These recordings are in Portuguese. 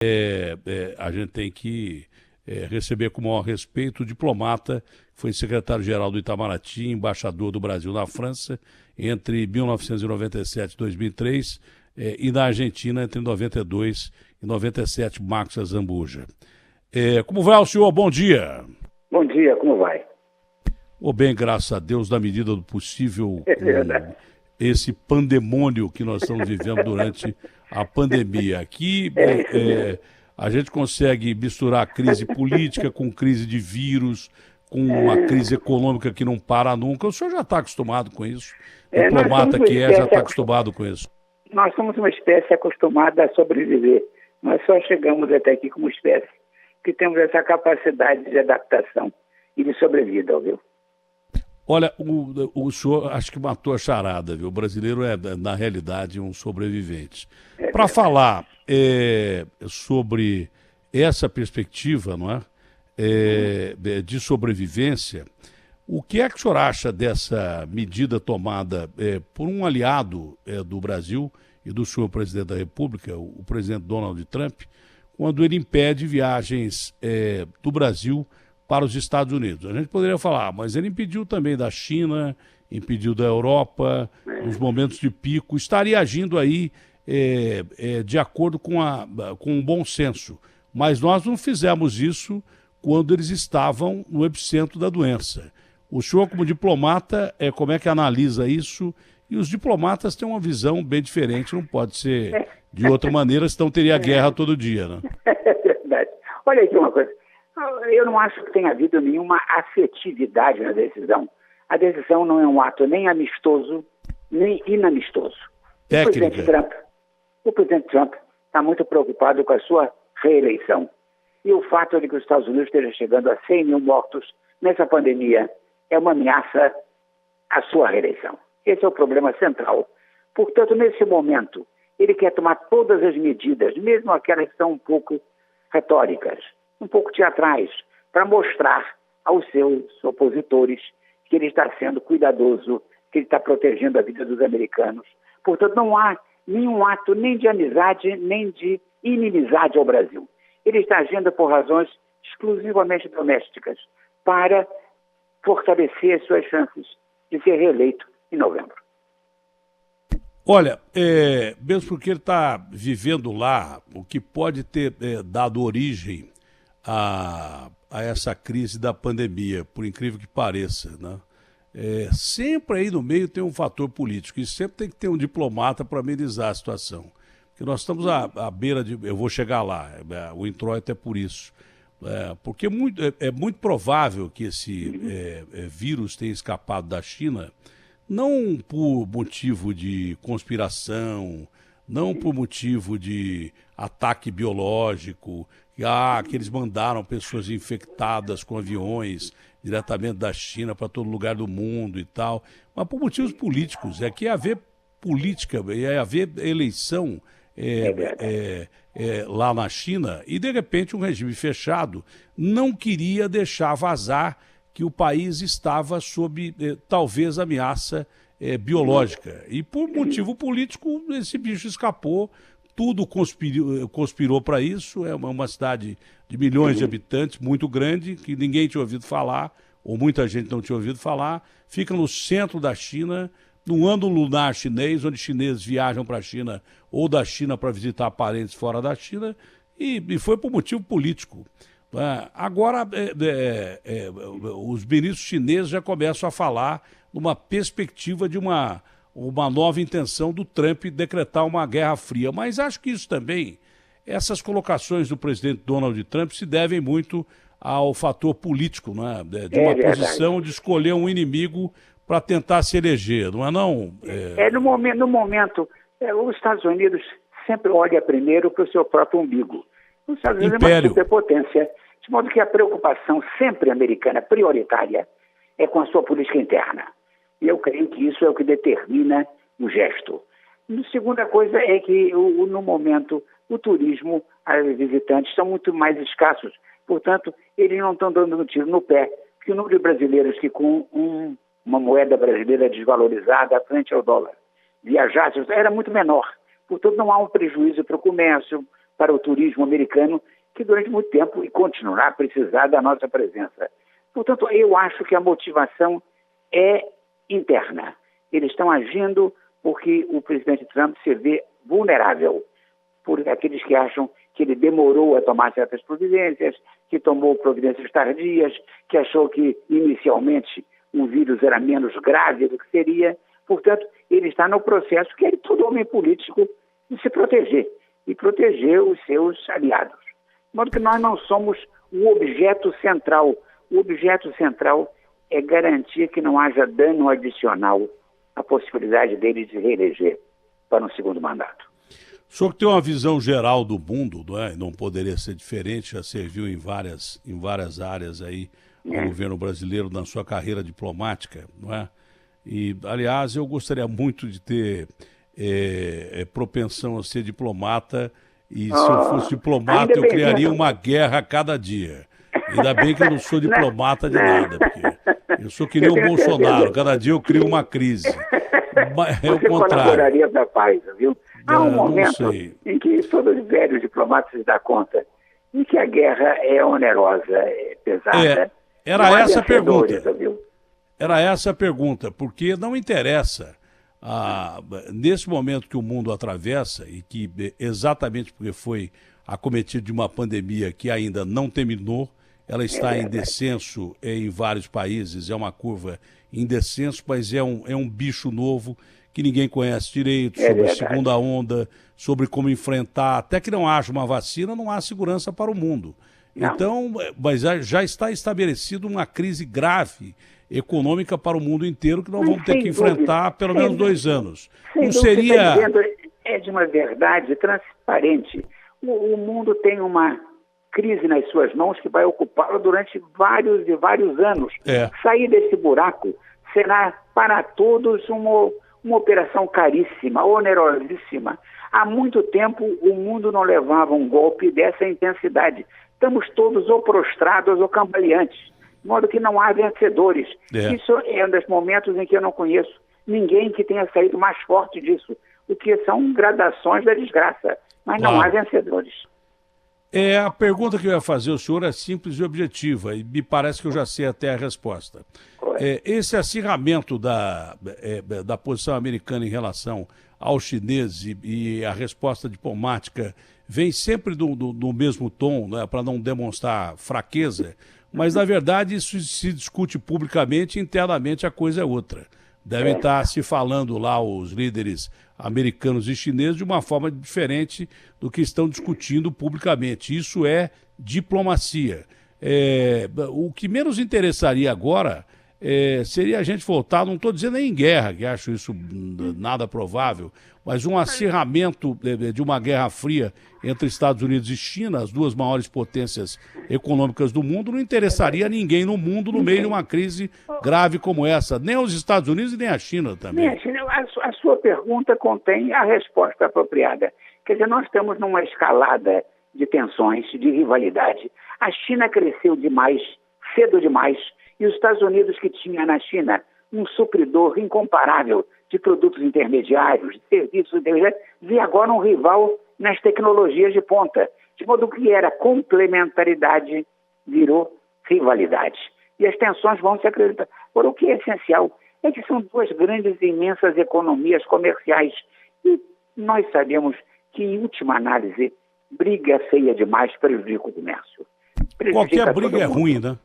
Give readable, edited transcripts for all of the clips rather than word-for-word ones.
A gente tem que receber com o maior respeito o diplomata, que foi secretário-geral do Itamaraty, embaixador do Brasil na França, entre 1997 e 2003, e na Argentina entre 92 e 97, Marcos Azambuja. Como vai o senhor? Bom dia. Bom dia, como vai? Bem, graças a Deus, na medida do possível, É verdade. esse pandemônio que nós estamos vivendo durante a pandemia. Aqui Isso mesmo. a gente consegue misturar crise política com crise de vírus, com uma crise econômica que não para nunca. O senhor já está acostumado com isso. Nós somos Diplomata uma que já espécie, está acostumado com isso. nós somos uma espécie acostumada a sobreviver. Nós só chegamos até aqui como espécie que temos essa capacidade de adaptação e de sobrevida, viu? Olha, o senhor acho que matou a charada, viu? O brasileiro é, na realidade, um sobrevivente. Para falar sobre essa perspectiva, não é? De sobrevivência, o que é que o senhor acha dessa medida tomada por um aliado do Brasil e do senhor presidente da República, o presidente Donald Trump, quando ele impede viagens do Brasil para os Estados Unidos? A gente poderia falar, mas ele impediu também da China, impediu da Europa, nos momentos de pico, estaria agindo aí de acordo com um bom senso. Mas nós não fizemos isso quando eles estavam no epicentro da doença. O senhor, como diplomata, como é que analisa isso? E os diplomatas têm uma visão bem diferente, não pode ser de outra maneira, senão teria guerra todo dia, né? É verdade. Olha aqui uma coisa. Eu não acho que tenha havido nenhuma afetividade na decisão. A decisão não é um ato nem amistoso, nem inamistoso. Técnica. O presidente Trump está muito preocupado com a sua reeleição. E o fato de que os Estados Unidos estejam chegando a 100 mil mortos nessa pandemia é uma ameaça à sua reeleição. Esse é o problema central. Portanto, nesse momento, ele quer tomar todas as medidas, mesmo aquelas que são um pouco retóricas, um pouco teatrais, para mostrar aos seus opositores que ele está sendo cuidadoso, que ele está protegendo a vida dos americanos. Portanto, não há nenhum ato nem de amizade, nem de inimizade ao Brasil. Ele está agindo por razões exclusivamente domésticas, para fortalecer as suas chances de ser reeleito em novembro. Olha, mesmo porque ele está vivendo lá, o que pode ter dado origem a essa crise da pandemia, por incrível que pareça, né? Sempre aí no meio tem um fator político e sempre tem que ter um diplomata para amenizar a situação. Porque nós estamos à beira de... Eu vou chegar lá, o introito é por isso. Porque é muito provável que esse vírus tenha escapado da China, não por motivo de conspiração, não por motivo de ataque biológico, que eles mandaram pessoas infectadas com aviões diretamente da China para todo lugar do mundo e tal, mas por motivos políticos. É que ia haver política, ia haver eleição lá na China e, de repente, um regime fechado não queria deixar vazar que o país estava sob, talvez, ameaça biológica. E, por motivo político, esse bicho escapou, tudo conspirou para isso. É uma cidade de milhões de habitantes, muito grande, que ninguém tinha ouvido falar, ou muita gente não tinha ouvido falar, fica no centro da China, no ano lunar chinês, onde chineses viajam para a China ou da China para visitar parentes fora da China, e foi por motivo político. Agora, os ministros chineses já começam a falar numa perspectiva de uma nova intenção do Trump decretar uma guerra fria. Mas acho que isso também, essas colocações do presidente Donald Trump se devem muito ao fator político, né? De uma posição de escolher um inimigo para tentar se eleger, não é não? No momento, os Estados Unidos sempre olha primeiro para o seu próprio umbigo. Os Estados Unidos é uma superpotência, de modo que a preocupação sempre americana, prioritária, é com a sua política interna. E eu creio que isso é o que determina o gesto. A segunda coisa é que, no momento, o turismo, os visitantes são muito mais escassos. Portanto, eles não estão dando um tiro no pé, porque o número de brasileiros que com uma moeda brasileira desvalorizada frente ao dólar viajassem era muito menor. Portanto, não há um prejuízo para o comércio, para o turismo americano, que durante muito tempo e continuará a precisar da nossa presença. Portanto, eu acho que a motivação é interna. Eles estão agindo porque o presidente Trump se vê vulnerável por aqueles que acham que ele demorou a tomar certas providências, que tomou providências tardias, que achou que inicialmente o vírus era menos grave do que seria. Portanto, ele está no processo que é todo homem político de se proteger e proteger os seus aliados. De modo que nós não somos o objeto central. O objeto central é garantir que não haja dano adicional à possibilidade dele de se reeleger para um segundo mandato. O senhor tem uma visão geral do mundo, não é? Não poderia ser diferente, já serviu em várias áreas aí ao governo brasileiro na sua carreira diplomática, não é? E, aliás, eu gostaria muito de ter propensão a ser diplomata, e se eu fosse diplomata eu criaria uma guerra a cada dia. Ainda bem que eu não sou diplomata de nada, porque eu sou que nem o Bolsonaro, cada dia eu crio uma crise. É o contrário. Colaboraria da paz, viu? Há um momento em que todos os velhos diplomatas se dão conta de que a guerra é onerosa, é pesada. Era essa a pergunta. Viu? Era essa a pergunta, porque não interessa, nesse momento que o mundo atravessa, e que exatamente porque foi acometido de uma pandemia que ainda não terminou, ela está em descenso em vários países, é uma curva em descenso, mas é um bicho novo que ninguém conhece direito, sobre a segunda onda, sobre como enfrentar. Até que não haja uma vacina, não há segurança para o mundo. Não. Então, mas já está estabelecida uma crise grave econômica para o mundo inteiro que nós vamos ter que enfrentar pelo menos 2 anos. Não seria... É de uma verdade transparente. O mundo tem uma crise nas suas mãos que vai ocupá-lo durante vários e vários anos. Sair desse buraco será para todos uma operação caríssima, onerosíssima. Há muito tempo o mundo não levava um golpe dessa intensidade. Estamos todos ou prostrados ou cambaleantes, de modo que não há vencedores. Isso é um dos momentos em que eu não conheço ninguém que tenha saído mais forte disso, o que são gradações da desgraça, mas não há vencedores. A pergunta que eu ia fazer ao senhor é simples e objetiva, e me parece que eu já sei até a resposta. Esse acirramento da posição americana em relação aos chineses e a resposta diplomática vem sempre do mesmo tom, né, para não demonstrar fraqueza, mas na verdade isso se discute publicamente, internamente a coisa é outra. Devem estar se falando lá os líderes americanos e chineses de uma forma diferente do que estão discutindo publicamente. Isso é diplomacia. O que menos interessaria agora seria a gente voltar, não estou dizendo nem em guerra, que acho isso nada provável, mas um acirramento de uma guerra fria entre Estados Unidos e China, as duas maiores potências econômicas do mundo, não interessaria a ninguém no mundo no meio de uma crise grave como essa, nem aos Estados Unidos e nem à China também. A sua pergunta contém a resposta apropriada. Quer dizer, nós estamos numa escalada de tensões, de rivalidade. A China cresceu demais, cedo demais, e os Estados Unidos, que tinha na China um supridor incomparável de produtos intermediários, de serviços intermediários, vê agora um rival nas tecnologias de ponta. De modo que era complementaridade, virou rivalidade. E as tensões vão se acreditar. Agora, o que é essencial é que são duas grandes e imensas economias comerciais. E nós sabemos que, em última análise, briga feia demais prejudica o comércio. Qualquer briga é ruim, né?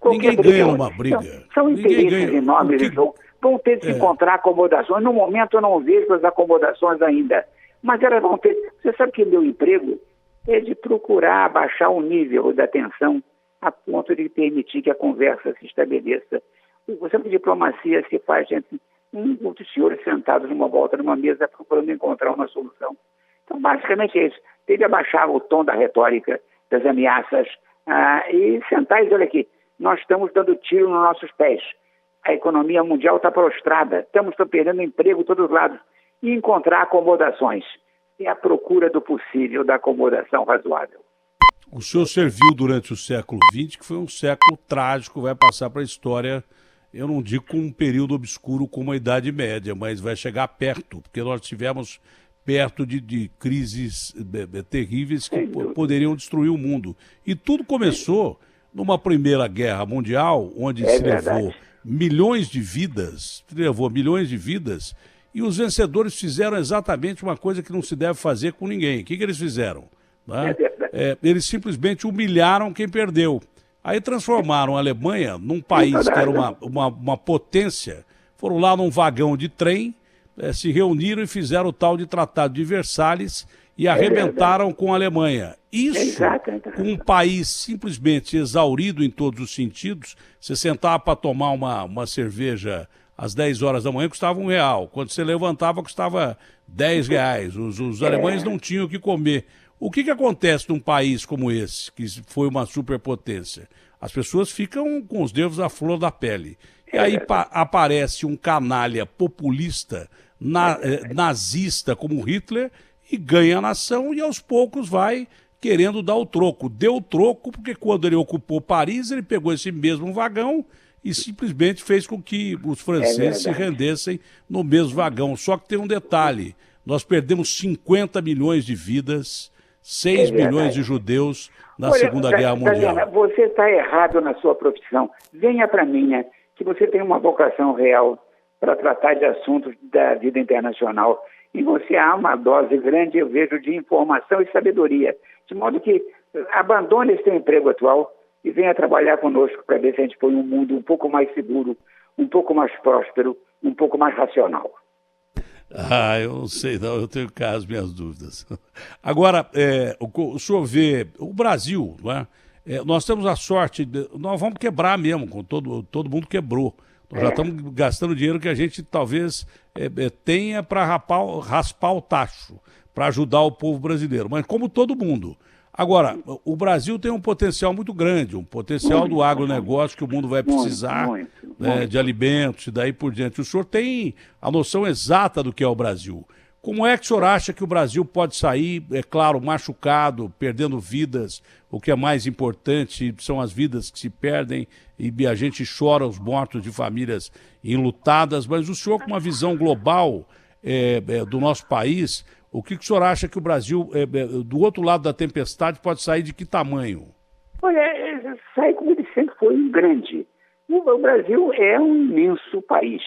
Ninguém ganha uma briga. São interesses enormes em jogo. Vão ter de encontrar acomodações. No momento eu não vejo as acomodações ainda. Mas elas vão ter... Você sabe que meu emprego é de procurar abaixar o nível da tensão a ponto de permitir que a conversa se estabeleça. Você sabe que diplomacia se faz entre muitos senhores sentados numa volta numa mesa procurando encontrar uma solução. Então, basicamente é isso. Tem de abaixar o tom da retórica, das ameaças e sentar e dizer, olha aqui, nós estamos dando tiro nos nossos pés. A economia mundial está prostrada, estamos perdendo emprego de todos os lados. E encontrar acomodações. É a procura do possível, da acomodação razoável. O senhor serviu durante o século XX, que foi um século trágico, vai passar para a história, eu não digo com um período obscuro como a Idade Média, mas vai chegar perto, porque nós tivemos perto de crises terríveis que poderiam destruir o mundo. E tudo começou numa Primeira Guerra Mundial, onde se levou milhões de vidas, e os vencedores fizeram exatamente uma coisa que não se deve fazer com ninguém. O que eles fizeram? Né? Eles simplesmente humilharam quem perdeu. Aí transformaram a Alemanha num país que era uma potência, foram lá num vagão de trem, se reuniram e fizeram o tal de Tratado de Versalhes e arrebentaram com a Alemanha. Isso, com um país simplesmente exaurido em todos os sentidos. Você sentava para tomar uma cerveja às 10 horas da manhã, custava R$1. Quando você levantava, custava R$10. Os alemães não tinham o que comer. O que acontece num país como esse, que foi uma superpotência? As pessoas ficam com os nervos à flor da pele. E aí aparece um canalha populista, nazista como Hitler, e ganha a nação e aos poucos vai querendo dar o troco. Deu o troco porque quando ele ocupou Paris, ele pegou esse mesmo vagão e simplesmente fez com que os franceses se rendessem no mesmo vagão. Só que tem um detalhe, nós perdemos 50 milhões de vidas, 6 milhões de judeus na Segunda Guerra Mundial. Tatiana, você está errado na sua profissão. Venha para mim, né, que você tem uma vocação real para tratar de assuntos da vida internacional. E você há uma dose grande, eu vejo, de informação e sabedoria. De modo que abandone esse seu emprego atual e venha trabalhar conosco para ver se a gente põe um mundo um pouco mais seguro, um pouco mais próspero, um pouco mais racional. Eu não sei, não. Eu tenho as minhas dúvidas. Agora, o senhor vê, o Brasil, né? Nós temos a sorte, nós vamos quebrar mesmo, com todo mundo quebrou. Nós já estamos gastando dinheiro que a gente talvez tenha para raspar o tacho, para ajudar o povo brasileiro, mas como todo mundo. Agora, o Brasil tem um potencial muito grande, um potencial do agronegócio que o mundo vai precisar, de alimentos e daí por diante. O senhor tem a noção exata do que é o Brasil. Como é que o senhor acha que o Brasil pode sair, claro, machucado, perdendo vidas? O que é mais importante são as vidas que se perdem e a gente chora os mortos de famílias enlutadas, mas o senhor com uma visão global do nosso país, o que o senhor acha que o Brasil, do outro lado da tempestade, pode sair de que tamanho? Olha, sai como ele sempre foi um grande. O Brasil é um imenso país,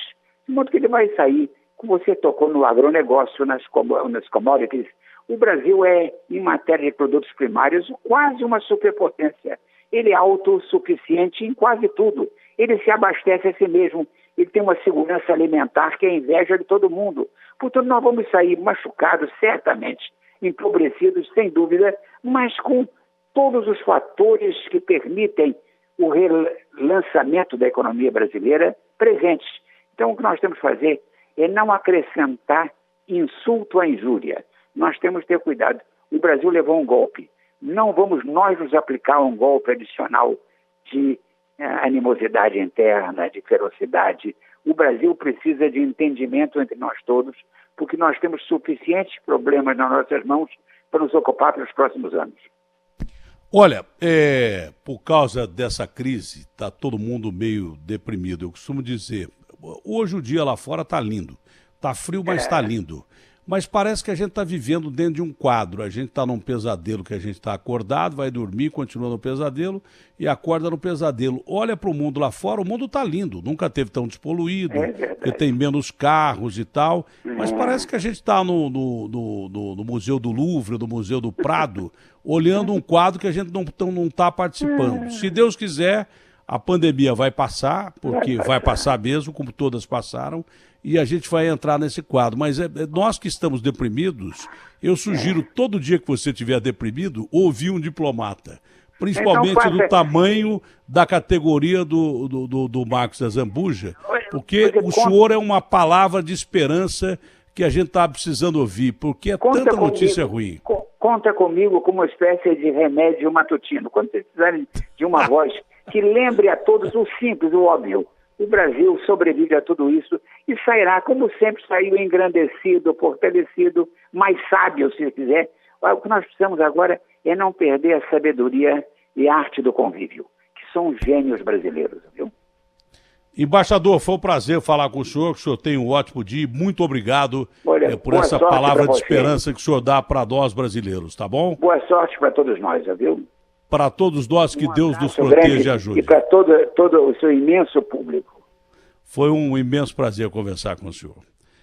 de modo que ele vai sair, como você tocou no agronegócio, nas commodities. O Brasil é, em matéria de produtos primários, quase uma superpotência. Ele é autossuficiente em quase tudo. Ele se abastece a si mesmo. Ele tem uma segurança alimentar que é a inveja de todo mundo. Portanto, nós vamos sair machucados, certamente, empobrecidos, sem dúvida, mas com todos os fatores que permitem o relançamento da economia brasileira presentes. Então, o que nós temos que fazer é não acrescentar insulto à injúria. Nós temos que ter cuidado. O Brasil levou um golpe. Não vamos nós nos aplicar um golpe adicional de animosidade interna, de ferocidade. O Brasil precisa de entendimento entre nós todos, porque nós temos suficientes problemas nas nossas mãos para nos ocupar pelos próximos anos. Olha, por causa dessa crise, está todo mundo meio deprimido. Eu costumo dizer, hoje o dia lá fora está lindo. Está frio, mas está lindo. Mas parece que a gente está vivendo dentro de um quadro. A gente está num pesadelo que a gente está acordado, vai dormir, continua no pesadelo e acorda no pesadelo. Olha para o mundo lá fora, o mundo está lindo. Nunca teve tão despoluído, porque tem menos carros e tal. Mas parece que a gente está no Museu do Louvre, no Museu do Prado, olhando um quadro que a gente não está participando. Se Deus quiser, a pandemia vai passar, porque vai passar mesmo, como todas passaram, e a gente vai entrar nesse quadro. Mas nós que estamos deprimidos, eu sugiro todo dia que você estiver deprimido, ouvir um diplomata. Principalmente então, do tamanho da categoria do Marcos da Zambuja, porque o senhor é uma palavra de esperança que a gente está precisando ouvir, porque é tanta notícia ruim. Conta comigo como uma espécie de remédio matutino. Quando vocês precisarem de uma voz que lembre a todos o simples, o óbvio. O Brasil sobrevive a tudo isso e sairá, como sempre, saiu engrandecido, fortalecido, mais sábio, se quiser. O que nós precisamos agora é não perder a sabedoria e a arte do convívio, que são os gênios brasileiros, viu? Embaixador, foi um prazer falar com o senhor, que o senhor tenha um ótimo dia. Muito obrigado por essa palavra de esperança que o senhor dá para nós brasileiros, tá bom? Boa sorte para todos nós, viu? Para todos nós, que Deus nos proteja e ajude. E para todo o seu imenso público. Foi um imenso prazer conversar com o senhor.